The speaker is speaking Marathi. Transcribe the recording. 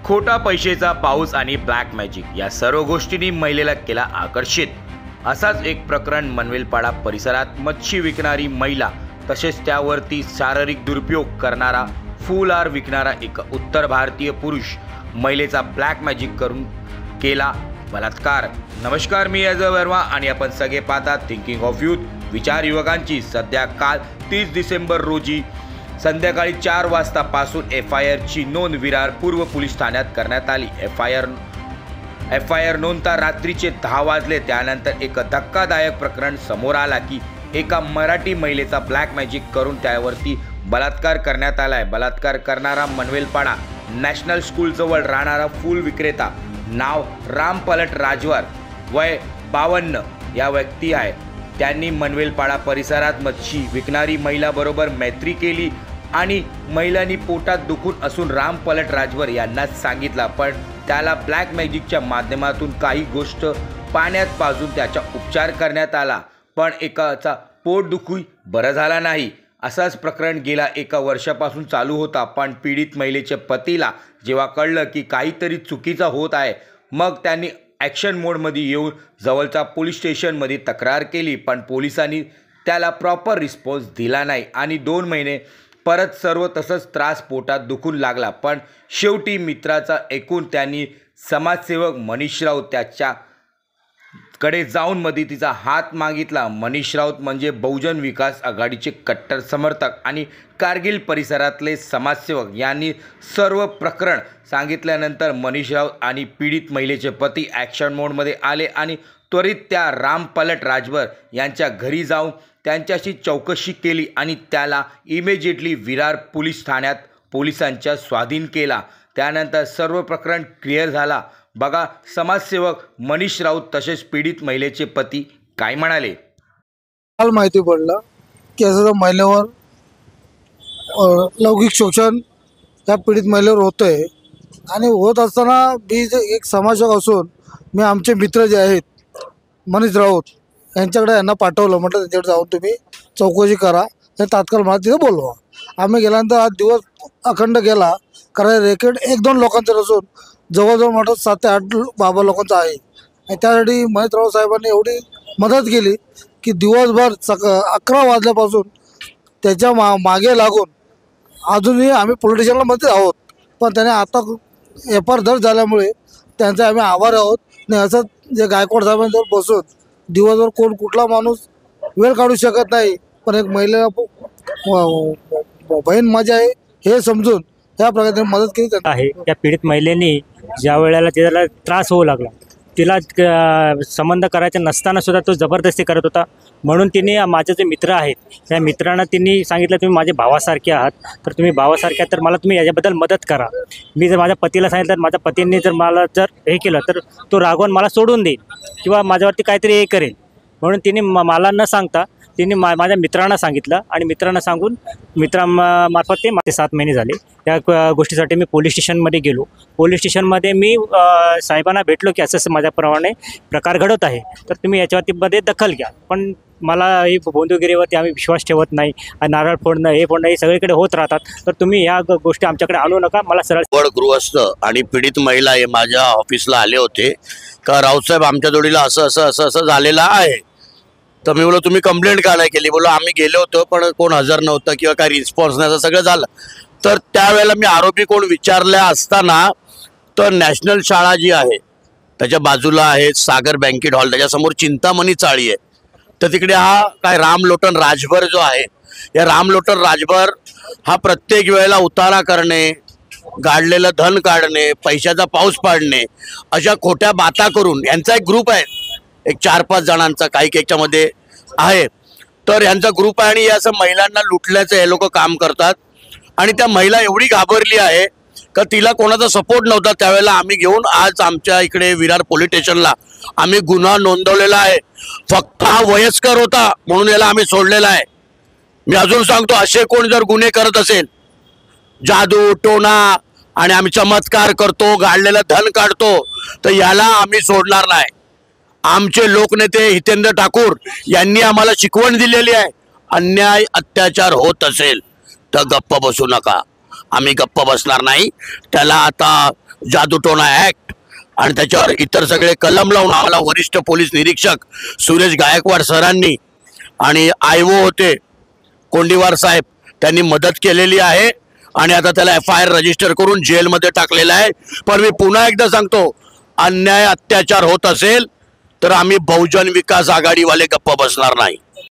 खोटा पैशाचा पाऊस आणि ब्लॅक मॅजिक या सर्व गोष्टींनी महिलेला केला आकर्षित। असाच एक प्रकरण मनवेलपाडा परिसरात मच्छी विकणारी महिला तसेच त्यावरती शारीरिक दुरुपयोग करणारा फुलहार विकणारा एक उत्तर भारतीय पुरुष महिलेचा ब्लॅक मॅजिक करून केला बलात्कार। नमस्कार, मी अजय वर्मा आणि आपण सगळे पाहतात थिंकिंग ऑफ यूथ विचार युवकांची। सध्या काल 30 डिसेंबर रोजी संध्याकाळी 4 वाजतापासून FIR ची नोंद विरार पूर्व पोलीस ठाण्यात करण्यात आली। FIR नोंदता रात्रीचे 10 वाजले। त्यानंतर एक धक्कादायक प्रकरण समोर आला की एका मराठी महिलेचा ब्लॅक मॅजिक करून त्यावरती बलात्कार करण्यात आलाय। बलात्कार करणारा मनवेलपाडा नॅशनल स्कूल जवळ राहणारा फूल विक्रेता, नाव राम पलट राजवर, वय 52 या व्यक्ती आहे। त्यांनी मनवेलपाडा परिसरात मच्छी विकणारी महिलाबरोबर मैत्री केली आणि महिलांनी पोटात दुखून असून राम पलट राजवर यांना सांगितलं, पण त्याला ब्लॅक मॅजिकच्या माध्यमातून काही गोष्ट पाण्यात पाजून त्याचा उपचार करण्यात आला, पण एकाचा पोट दुखू बरं झाला नाही। असाच प्रकरण गेल्या 1 वर्षापासून चालू होता, पण पीडित महिलेच्या पतीला जेव्हा कळलं की काहीतरी चुकीचं होत आहे, मग त्यांनी ॲक्शन मोडमध्ये येऊन जवळच्या पोलीस स्टेशनमध्ये तक्रार केली, पण पोलिसांनी त्याला प्रॉपर रिस्पॉन्स दिला नाही आणि 2 महिने परत सर्व तसंच त्रास पोटात दुखून लागला। पण शेवटी मित्राचा ऐकून त्यांनी समाजसेवक मनीष राऊत त्याच्याकडे जाऊन मदतीचा हात मागितला। मनीष राऊत म्हणजे बहुजन विकास आघाडीचे कट्टर समर्थक आणि कारगिल परिसरातले समाजसेवक। यांनी सर्व प्रकरण सांगितल्यानंतर मनीष राऊत आणि पीडित महिलेचे पती ॲक्शन मोडमध्ये आले आणि त्वरित त्या राम पलट राजवर यांच्या घरी जाऊन त्यांच्याशी चौकशी केली आणि त्याला इमिजिएटली विरार पोलीस ठाण्यात पोलिसांच्या स्वाधीन केला। त्यानंतर सर्व प्रकरण क्लिअर झाला। बघा समाजसेवक मनीष राऊत तसेच पीडित महिलेचे पती काय म्हणाले। काल माहिती पडलं की असं महिलेवर लैंगिक शोषण या पीडित महिलेवर होतं आहे आणि होत असताना मी एक समाजसेवक असून मी आमचे मित्र जे आहेत मनीष राऊत यांच्याकडे यांना पाठवलं, म्हटलं त्यांच्याकडे जाऊन तुम्ही चौकशी करा आणि तात्काळ मला तिथे बोलवा। आम्ही गेल्यानंतर आज दिवस अखंड गेला, कारण रेकॉर्ड 1-2 लोकांचं नसून जवळजवळ म्हटलं 7 ते 8 बाबा लोकांचं आहे आणि त्यासाठी मनीष राऊत साहेबांनी एवढी मदत केली की दिवसभर 11 वाजल्यापासून त्याच्या मागे लागून अजूनही आम्ही पोलीस स्टेशनला मध्ये आहोत, पण त्याने आता FIR दर्ज झाल्यामुळे त्यांचे आम्ही आभार आहोत। नाही असं जे गायकवाड साहेबांजवळ बसून दिवसभर कुठला माणूस वेळ काढू शकत नाही, पण एक महिलेला बहीण माझी आहे हे समजून त्या प्रकारे मदत केली आहे। त्या पीडित महिलेने ज्या वेळेला तिला त्रास होऊ लागला, तिला संबंध करायचा नसताना सुद्धा तो जबरदस्ती करत होता, म्हणून तिने माझे जे मित्र आहेत त्या मित्रांना तिने सांगितलं तुम्ही माझे भावासारखे आहात, तर तुम्ही भावासारखे आहात तर मला तुम्ही याच्याबद्दल मदत करा। मी जर माझ्या पतीला सांगितलं तर माझ्या पतींनी जर मला जर हे केलं तर तो रागवून मला सोडून देईल किंवा माझ्यावरती काहीतरी हे करेल, म्हणून तिने मला न सांगता तिने माझ्या मित्रांना सांगितलं आणि मित्रांना सांगून मित्रांमार्फत ते 7 महिने झाले। त्या गोष्टीसाठी मी पोलीस स्टेशनमध्ये गेलो। पोलीस स्टेशनमध्ये मी साहेबांना भेटलो की असं माझ्याप्रमाणे प्रकार घडत आहे, तर तुम्ही याच्यावरतीमध्ये दखल घ्या। पण मला ही बोंदगिरीवरती आम्ही विश्वास ठेवत नाही, नारळ फोडणं हे फोडणं हे सगळीकडे होत राहतात, तर तुम्ही या गोष्टी आमच्याकडे आणू नका। मला सरळ गृहस्थ आणि पीडित महिला हे माझ्या ऑफिसला आले होते का राऊतसाहेब आमच्या जोडीला असं झालेलं आहे, तर मी बोललो तुम्ही कंप्लेंट का नाही केली? बोललो आम्ही गेलो होतो पण कोण हजर नव्हतं किंवा काही रिस्पॉन्स नाही, असं सगळं झालं। तर त्यावेळेला मी आरोपी कोण विचारल्या असताना तर नॅशनल शाळा जी आहे त्याच्या बाजूला आहे सागर बँकेट हॉल, त्याच्यासमोर चिंतामणी चाळी आहे, तर तिकडे हा काय रामलोटन राजभर जो आहे, या रामलोटन राजभर हा प्रत्येक वेळेला उतारा करणे, गाडलेलं धन काढणे, पैशाचा पाऊस पाडणे, अशा खोट्या बाता करून यांचा एक ग्रुप आहे, एक 4-5 जणांचा काही याच्यामध्ये आहे, तर यांचा ग्रुप आहे आणि असं महिलांना लुटल्याचं हे लोक काम करतात। आणि त्या महिला एवढी घाबरली आहे का तिला कोणाचा सपोर्ट नव्हता, त्यावेळेला आम्ही घेऊन आज आमच्या इकडे विरार पोलीस स्टेशनला आम्ही गुन्हा नोंदवलेला आहे। फक्त हा वयस्कर होता म्हणून याला आम्ही सोडलेला आहे। मी अजून सांगतो, असे कोण जर गुन्हे करत असेल, जादू टोना आणि आम्ही चमत्कार करतो, गाडलेलं धन काढतो, तर याला आम्ही सोडणार नाही। आमचे लोकनेते हितेंद्र ठाकूर यांनी आम्हाला शिकवण दिलेली आहे, अन्याय अत्याचार होत असेल तर गप्प बसू नका। आम्ही गप्प बसणार नाही. त्याला आता जादूटोना ऍक्ट आणि त्याच्यावर इतर सगळे कलम लावून आम्हाला वरिष्ठ पोलीस निरीक्षक सुरेश गायकवाड सरांनी आणि आयओ होते कोंडीवार साहेब त्यांनी मदत केलेली आहे आणि आता त्याला FIR रजिस्टर करून जेलमध्ये टाकलेला आहे. पण मी पुन्हा एकदा सांगतो, अन्याय अत्याचार होत असेल तर आम्ही बहुजन विकास आघाडीवाले गप्प बसणार नाही.